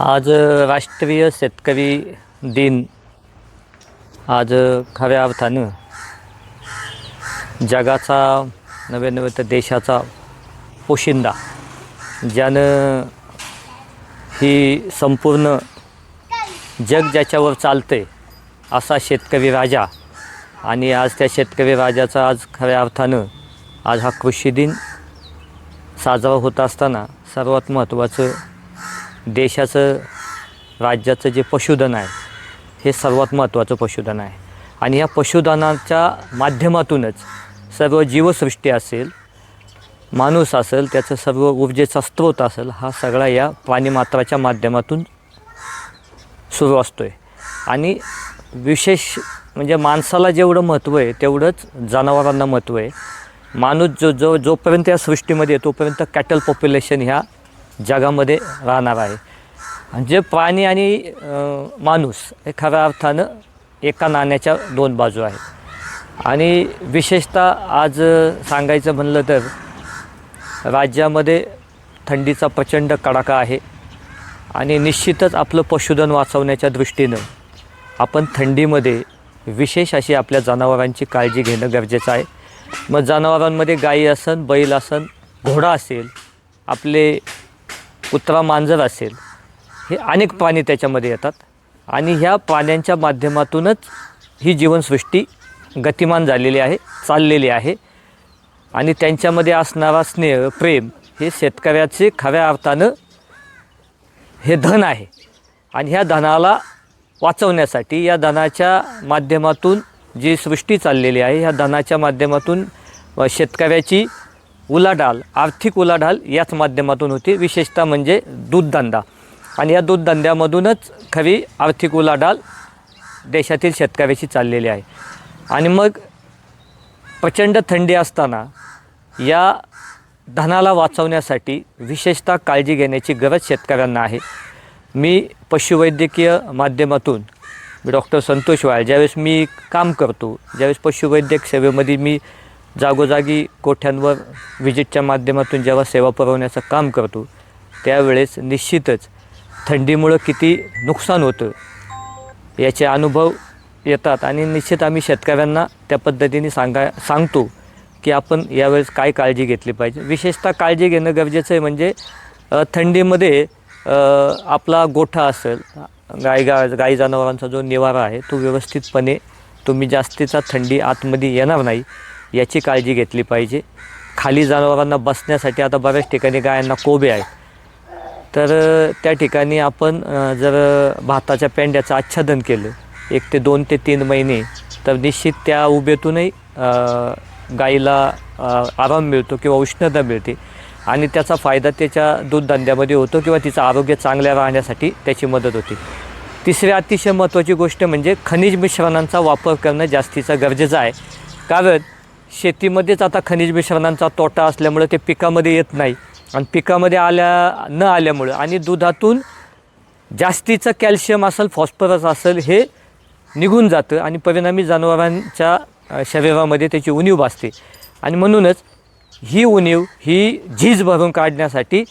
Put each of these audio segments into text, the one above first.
आज राष्ट्रीय शेतकरी दिन. आज खऱ्या अर्थानं जगाचा नव्हे नव्हे तर देशाचा पोशिंदा, ज्यानं ही संपूर्ण जग ज्याच्यावर चालते असा शेतकरी राजा. आणि आज त्या शेतकरी राजाचा आज खऱ्या अर्थानं आज हा कृषी दिन साजरा होत असताना सर्वात महत्त्वाचं देशाचं राज्याचं जे पशुधन आहे हे सर्वात महत्त्वाचं पशुधन आहे. आणि या पशुधनाच्या माध्यमातूनच सर्व जीवसृष्टी असेल, माणूस असेल, त्याचं सर्व ऊर्जेचा स्रोत असेल, हा सगळा या प्राणीमात्राच्या माध्यमातून सुरू असतो आहे. आणि विशेष म्हणजे माणसाला जेवढं महत्त्व आहे तेवढंच जनावरांना महत्त्व आहे. माणूस जोपर्यंत या सृष्टीमध्ये तोपर्यंत कॅटल पॉप्युलेशन ह्या जगामध्ये राहणार आहे. म्हणजे प्राणी आणि माणूस हे खऱ्या अर्थानं एका नाण्याच्या दोन बाजू आहेत. आणि विशेषतः आज सांगायचं म्हणलं तर राज्यामध्ये थंडीचा प्रचंड कडाका आहे. आणि निश्चितच आपलं पशुधन वाचवण्याच्या दृष्टीनं आपण थंडीमध्ये विशेष अशी आपल्या जनावरांची काळजी घेणं गरजेचं आहे. मग जनावरांमध्ये गाई असन, बैल असन, घोडा असेल, आपले कुत्रा मांजर असेल, हे अनेक प्राणी त्याच्यामध्ये येतात. आणि ह्या प्राण्यांच्या माध्यमातूनच ही जीवनसृष्टी गतिमान झालेली आहे, चाललेली आहे. आणि त्यांच्यामध्ये असणारा स्नेह, प्रेम हे शेतकऱ्याचे खऱ्या अर्थानं हे धन आहे. आणि ह्या धनाला वाचवण्यासाठी या धनाच्या माध्यमातून जी सृष्टी चाललेली आहे, ह्या धनाच्या माध्यमातून शेतकऱ्याची उलाढाल, आर्थिक उलाढाल याच माध्यमातून होती. विशेषतः म्हणजे दूधधंदा. आणि या दूधधंद्यामधूनच खरी आर्थिक उलाढाल देशातील शेतकऱ्याची चाललेली आहे. आणि मग प्रचंड थंडी असताना या धनाला वाचवण्यासाठी विशेषतः काळजी घेण्याची गरज शेतकऱ्यांना आहे. मी पशुवैद्यकीय माध्यमातून डॉक्टर संतोष वाळ ज्यावेळेस मी काम करतो, ज्यावेळेस पशुवैद्यक सेवेमध्ये मी जागोजागी कोठ्यांवर व्हिजिटच्या माध्यमातून जेव्हा सेवा पुरवण्याचं काम करतो, त्यावेळेस निश्चितच थंडीमुळं किती नुकसान होतं याचे अनुभव येतात. आणि निश्चित आम्ही शेतकऱ्यांना त्या पद्धतीने सांगतो की आपण यावेळेस काय काळजी घेतली पाहिजे. विशेषतः काळजी घेणं गरजेचं आहे. म्हणजे थंडीमध्ये आपला गोठा असेल, गाई जनावरांचा जो निवारा आहे तो व्यवस्थितपणे तुम्ही जास्तीचा थंडी आतमध्ये येणार नाही याची काळजी घेतली पाहिजे. खाली जनावरांना बसण्यासाठी आता बऱ्याच ठिकाणी गायांना कोबे आहेत, तर त्या ठिकाणी आपण जर भाताच्या पेंड्याचं आच्छादन केलं 1 ते 2 ते 3 महिने, तर निश्चित त्या उभेतूनही गाईला आराम मिळतो किंवा उष्णता मिळते. आणि त्याचा फायदा त्याच्या दूधधंद्यामध्ये होतो किंवा तिचं आरोग्य चांगल्या राहण्यासाठी त्याची मदत होते. तिसरी अतिशय महत्त्वाची गोष्ट म्हणजे खनिज मिश्रणांचा वापर करणं जास्तीचं गरजेचं आहे. कारण शेतीमध्येच आता खनिज मिश्रणांचा तोटा असल्यामुळे ते पिकामध्ये येत नाही. आणि पिकामध्ये न आल्यामुळं आणि दुधातून जास्तीचं कॅल्शियम असेल, फॉस्फरस असेल, हे निघून जातं. आणि परिणामी जनावरांच्या शरीरामध्ये त्याची उणीव भासते. आणि म्हणूनच ही उणीव, ही झीज भरून काढण्यासाठी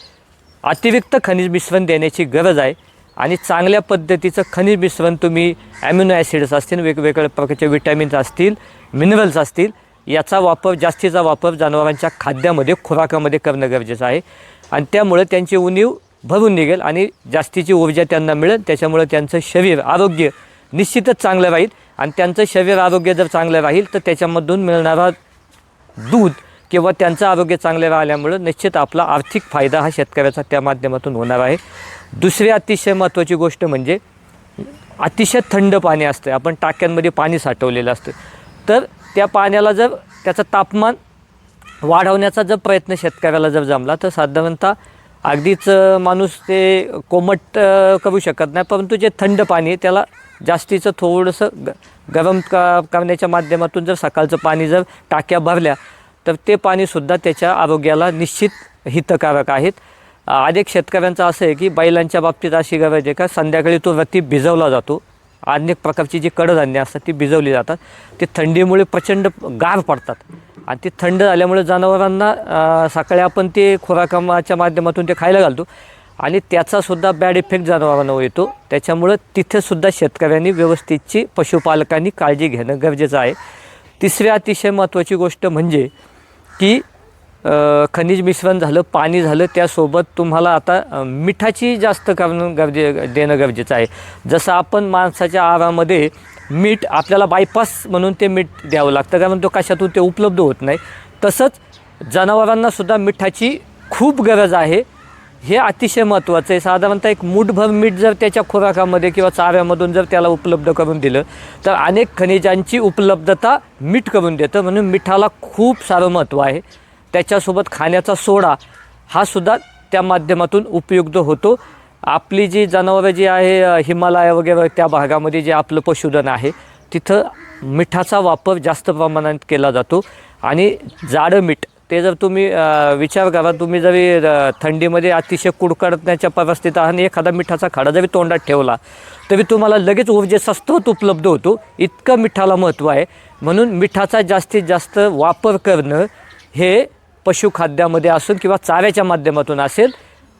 अतिरिक्त खनिज मिश्रण देण्याची गरज आहे. आणि चांगल्या पद्धतीचं खनिज मिश्रण तुम्ही ॲमिनो ॲसिड्स असतील, वेगवेगळ्या प्रकारचे विटॅमिन्स असतील, मिनरल्स असतील, याचा वापर, जास्तीचा वापर जनावरांच्या खाद्यामध्ये, खुराकामध्ये करणं गरजेचं आहे. आणि त्यामुळे त्यांची उणीव भरून निघेल आणि जास्तीची ऊर्जा त्यांना मिळेल. त्याच्यामुळे त्यांचं शरीर आरोग्य निश्चितच चांगलं राहील. आणि त्यांचं शरीर आरोग्य जर चांगलं राहील तर त्याच्यामधून मिळणारा दूध किंवा त्यांचं आरोग्य चांगले राहिल्यामुळं निश्चित आपला आर्थिक फायदा हा शेतकऱ्याचा त्या माध्यमातून होणार आहे. दुसरी अतिशय महत्त्वाची गोष्ट म्हणजे अतिशय थंड पाणी असतं. आपण टाक्यांमध्ये पाणी साठवलेलं असतं, तर त्या पाण्याला जर त्याचं तापमान वाढवण्याचा जर प्रयत्न शेतकऱ्याला जर जमला तर साधारणतः अगदीच माणूस ते कोमट करू शकत नाही, परंतु जे थंड पाणी आहे त्याला जास्तीचं थोडंसं गरम करण्याच्या माध्यमातून जर सकाळचं पाणी जर टाक्या भरल्या तर ते पाणीसुद्धा त्याच्या आरोग्याला निश्चित हितकारक आहेत. अनेक शेतकऱ्यांचं असं आहे की बैलांच्या बाबतीत अशी गरज आहे का संध्याकाळी तो रती भिजवला जातो. अनेक प्रकारची जी कडधान्य असतात ती भिजवली जातात. ते थंडीमुळे प्रचंड गार पडतात आणि ती थंड झाल्यामुळे जनावरांना सकाळी आपण ते खुराकाच्या माध्यमातून ते खायला घालतो आणि त्याचासुद्धा बॅड इफेक्ट जनावरांवर येतो. त्याच्यामुळं तिथेसुद्धा शेतकऱ्यांनी व्यवस्थितची पशुपालकांनी काळजी घेणं गरजेचं आहे. तिसरी अतिशय महत्त्वाची गोष्ट म्हणजे की खनिज मिश्रण झालं, पाणी झालं, त्यासोबत तुम्हाला आता मिठाची जास्त करणं देणं गरजेचं आहे. जसं आपण माणसाच्या आहारामध्ये मीठ आपल्याला बायपास म्हणून ते मीठ द्यावं लागतं, कारण तो कशातून ते उपलब्ध होत नाही, तसंच जनावरांनासुद्धा मिठाची खूप गरज आहे. हे अतिशय महत्त्वाचं आहे. साधारणतः एक मूठभर मीठ जर त्याच्या खुराकामध्ये किंवा चाऱ्यामधून जर त्याला उपलब्ध करून दिलं तर अनेक खनिजांची उपलब्धता मीठ करून देतं. म्हणून मिठाला खूप सारं महत्त्व आहे. त्याच्यासोबत खाण्याचा सोडा हा सुद्धा त्या माध्यमातून उपयुक्त होतो. आपली जी जनावरं जी आहे हिमालय वगैरे त्या भागामध्ये जे आपलं पशुधन आहे तिथं मिठाचा वापर जास्त प्रमाणात केला जातो. आणि जाडं मीठ ते जर तुम्ही विचार करा, तुम्ही जरी थंडीमध्ये अतिशय कुडकडण्याच्या परिस्थितीत आणि एखादा मिठाचा खडा जरी तोंडात ठेवला तरी तुम्हाला लगेच ऊर्जेचा स्रोत उपलब्ध होतो. इतकं मिठाला महत्त्व आहे. म्हणून मिठाचा जास्तीत जास्त वापर करणं हे पशुखाद्यामध्ये असून किंवा चाऱ्याच्या माध्यमातून असेल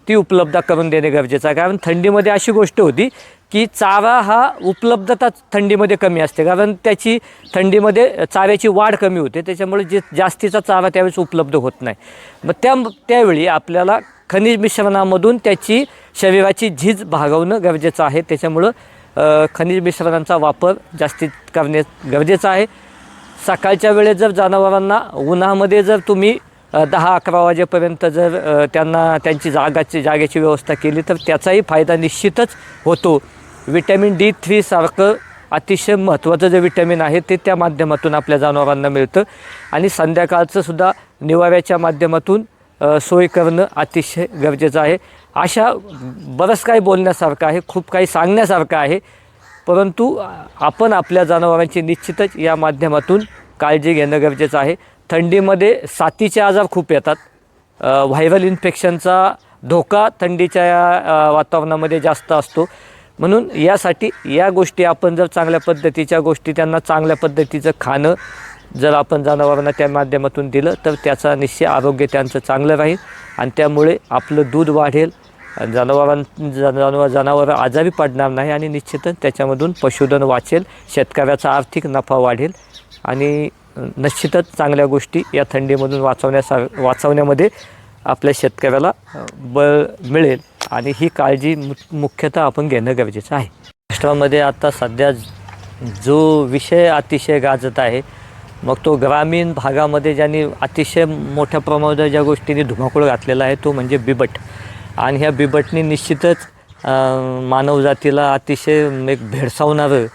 ती उपलब्ध करून देणे गरजेचं आहे. कारण थंडीमध्ये अशी गोष्ट होती की चारा हा उपलब्धता थंडीमध्ये कमी असते, कारण त्याची थंडीमध्ये चाऱ्याची वाढ कमी होते. त्याच्यामुळे जे जास्तीचा चारा त्यावेळेस उपलब्ध होत नाही. मग त्यावेळी आपल्याला खनिज मिश्रणामधून त्याची शरीराची झीज भागवणं गरजेचं आहे. त्याच्यामुळं खनिज मिश्रणांचा वापर जास्तीत करणे गरजेचं आहे. सकाळच्या वेळेस जर जनावरांना उन्हामध्ये जर तुम्ही 10-11 वाजेपर्यंत जर त्यांना त्यांची जागेची व्यवस्था केली तर त्याचाही फायदा निश्चितच होतो. विटॅमिन D3 सारखं अतिशय महत्त्वाचं जे विटॅमिन आहे ते त्या माध्यमातून आपल्या जनावरांना मिळतं. आणि संध्याकाळचं सुद्धा निवाऱ्याच्या माध्यमातून सोय करणं अतिशय गरजेचं आहे. अशा बरंच काही बोलण्यासारखं आहे, खूप काही सांगण्यासारखं आहे, परंतु आपण आपल्या जनावरांची निश्चितच या माध्यमातून काळजी घेणं गरजेचं आहे. थंडीमध्ये साथीचे आजार खूप येतात. व्हायरल इन्फेक्शनचा धोका थंडीच्या वातावरणामध्ये जास्त असतो. म्हणून यासाठी या गोष्टी आपण जर चांगल्या पद्धतीच्या गोष्टी त्यांना चांगल्या पद्धतीचं खाणं जर आपण जनावरांना त्या माध्यमातून दिलं तर त्याचा निश्चित आरोग्य त्यांचं चांगलं राहील आणि त्यामुळे आपलं दूध वाढेल, जनावरं आजारी पडणार नाही आणि निश्चितच त्याच्यामधून पशुधन वाचेल, शेतकऱ्याचा आर्थिक नफा वाढेल आणि निश्चितच चांगल्या गोष्टी या थंडीमधून वाचवण्यामध्ये आपल्या शेतकऱ्याला बळ मिळेल. आणि ही काळजी मुख्यतः आपण घेणं गरजेचं आहे. महाराष्ट्रामध्ये आता सध्या जो विषय अतिशय गाजत आहे, मग तो ग्रामीण भागामध्ये ज्यांनी अतिशय मोठ्या प्रमाणात ज्या गोष्टींनी धुमाकूळ घातलेला आहे तो म्हणजे बिबट. आणि ह्या बिबटनी निश्चितच मानवजातीला अतिशय एक भेडसावणारं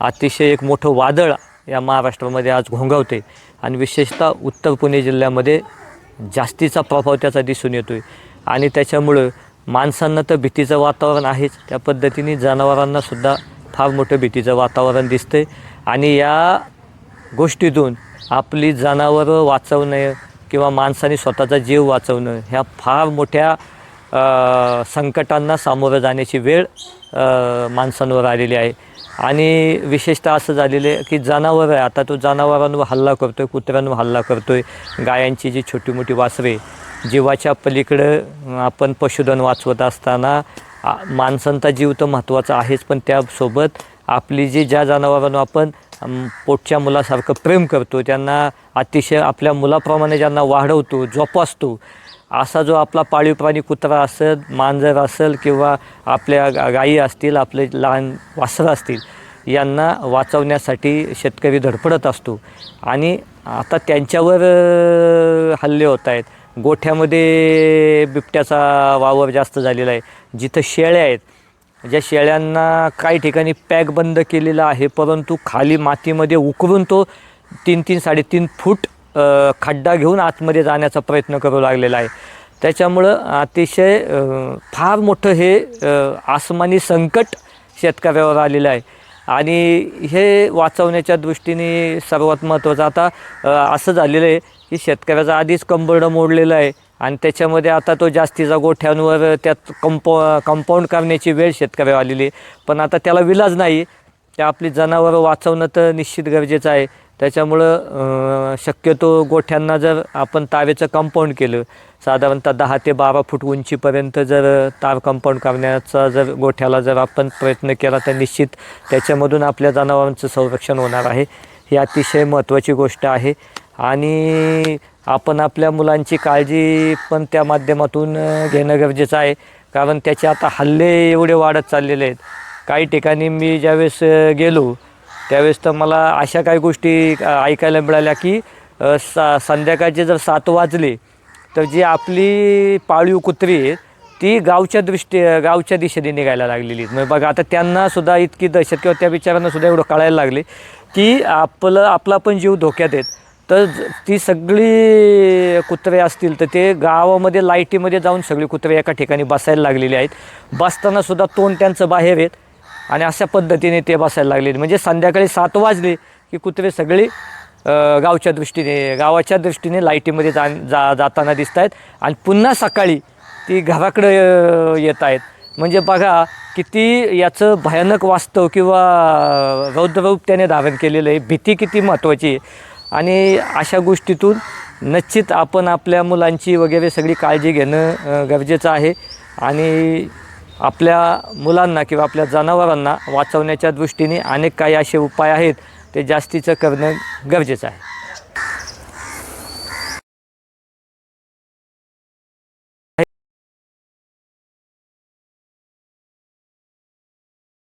अतिशय एक मोठं वादळ या महाराष्ट्रामध्ये आज घोंघावते. आणि विशेषतः उत्तर पुणे जिल्ह्यामध्ये जास्तीचा प्रभाव त्याचा दिसून येतो आहे. आणि त्याच्यामुळं माणसांना तर भीतीचं वातावरण आहेच, त्या पद्धतीने जनावरांनासुद्धा फार मोठं भीतीचं वातावरण दिसतं आहे. आणि या गोष्टीतून आपली जनावरं वाचवणं किंवा माणसाने स्वतःचा जीव वाचवणं ह्या फार मोठ्या संकटांना सामोरं जाण्याची वेळ माणसांवर आलेली आहे. आणि विशेषतः असं झालेलं आहे की जनावरं आहे, आता तो जनावरांवर हल्ला करतो आहे, कुत्र्यांवर हल्ला करतो आहे. गायांची जी छोटी मोठी वासरे, जीवाच्या पलीकडं आपण पशुधन वाचवत असताना माणसांचा जीव तर महत्त्वाचा आहेच, पण त्यासोबत आपली ज्या जनावरांना आपण पोटच्या मुलासारखं प्रेम करतो, त्यांना अतिशय आपल्या मुलाप्रमाणे ज्यांना वाढवतो, जोपासतो, असा जो आपला पाळीव प्राणी कुत्रा असेल, मांजर असेल किंवा आपल्या गायी असतील, आपले लहान वासरं असतील, यांना वाचवण्यासाठी शेतकरी धडपडत असतो. आणि आता त्यांच्यावर हल्ले होत आहेत. गोठ्यामध्ये बिबट्याचा वावर जास्त झालेला आहे. जिथं शेळ्या आहेत, ज्या शेळ्यांना काही ठिकाणी पॅक बंद केलेला आहे, परंतु खाली मातीमध्ये उकरून तो 3-3, 3.5 फूट खड्डा घेऊन आतमध्ये जाण्याचा प्रयत्न करू लागलेला आहे. त्याच्यामुळं अतिशय फार मोठं हे आसमानी संकट शेतकऱ्यावर आलेलं आहे. आणि हे वाचवण्याच्या दृष्टीने सर्वात महत्त्वाचं आता असं झालेलं आहे की शेतकऱ्याचा आधीच कंबरडं मोडलेलं आहे आणि त्याच्यामध्ये आता तो जास्तीचा गोठ्यांवर त्यात कंपाऊंड करण्याची वेळ शेतकऱ्यावर आलेली आहे. पण आता त्याला विलाज नाही, त्या आपली जनावरं वाचवणं तर निश्चित गरजेचं आहे. त्याच्यामुळं शक्यतो गोठ्यांना जर आपण तारेचं कंपाऊंड केलं, साधारणतः 10 ते 12 फूट उंचीपर्यंत जर तार कंपाऊंड करण्याचा जर गोठ्याला जर आपण प्रयत्न केला तर निश्चित त्याच्यामधून आपल्या जनावरांचं संरक्षण होणार आहे. ही अतिशय महत्त्वाची गोष्ट आहे. आणि आपण आपल्या मुलांची काळजी पण त्या माध्यमातून घेणं गरजेचं आहे, कारण त्याचे आता हल्ले एवढे वाढत चाललेले आहेत. काही ठिकाणी मी ज्यावेळेस गेलो त्यावेळेस तर मला अशा काही गोष्टी ऐकायला मिळाल्या की संध्याकाळचे जर 7 वाजले तर जी आपली पाळीव कुत्री आहेत ती गावच्या दिशेने निघायला लागलेली आहेत. मग बघा आता त्यांनासुद्धा इतकी दहशत किंवा त्या विचारांनासुद्धा एवढं कळायला लागले की आपला पण जीव धोक्यात आहेत. तर ती सगळी कुत्रे असतील तर ते गावामध्ये लाईटीमध्ये जाऊन सगळी कुत्रे एका ठिकाणी बसायला लागलेली आहेत. बसतानासुद्धा तोंड त्यांचं बाहेर आहेत आणि अशा पद्धतीने ते बसायला लागलेले. म्हणजे संध्याकाळी 7 वाजले की कुत्रे सगळी गावाच्या दृष्टीने लाईटीमध्ये जाताना दिसत आहेत आणि पुन्हा सकाळी ती घराकडं येत आहेत. म्हणजे बघा किती याचं भयानक वास्तव किंवा रौद्ररूप त्याने धारण केलेलं आहे. भीती किती महत्त्वाची आहे. आणि अशा गोष्टीतून निश्चित आपण आपल्या मुलांची वगैरे सगळी काळजी घेणं गरजेचं आहे. आणि आपल्या मुलांना किंवा आपल्या जनावरांना वाचवण्याच्या दृष्टीने अनेक काही असे उपाय आहेत ते जास्तीचं करणं गरजेचं आहे.